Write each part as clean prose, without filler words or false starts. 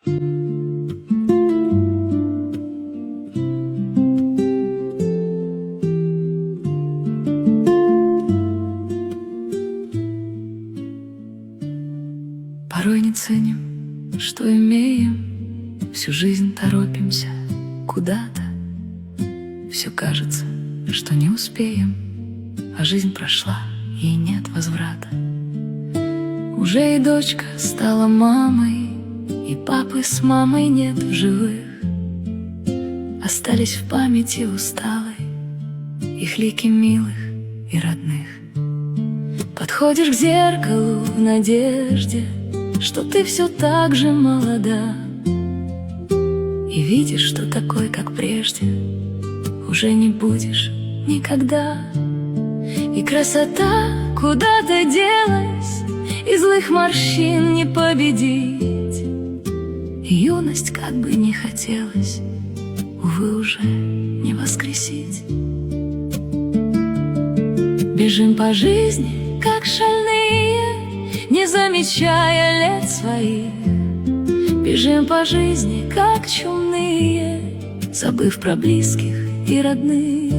Порой не ценим, что имеем, всю жизнь торопимся куда-то. Все кажется, что не успеем, а жизнь прошла, ей нет возврата. Уже и дочка стала мамой, и папы с мамой нет в живых. Остались в памяти усталой их лики милых и родных. Подходишь к зеркалу в надежде, что ты все так же молода, и видишь, что такой, как прежде, уже не будешь никогда. И красота куда-то делась, и злых морщин не победить. И юность, как бы не хотелось, увы, уже не воскресить. Бежим по жизни, как шальные, не замечая лет своих. Бежим по жизни, как чумные, забыв про близких и родных.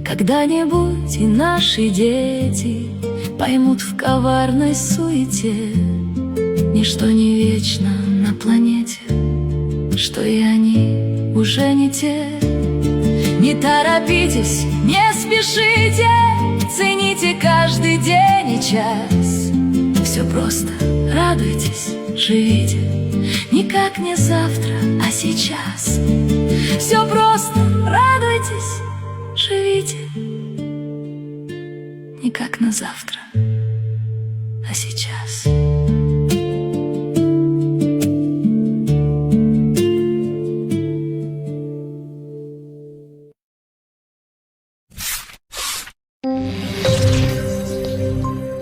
Когда-нибудь и наши дети поймут в коварной суете, ничто не вечно на планете, что и они уже не те. Не торопитесь, не спешите, цените каждый день и час. Все просто, радуйтесь, живите, никак не завтра, а сейчас. Все просто, радуйтесь, живите, никак на завтра, а сейчас.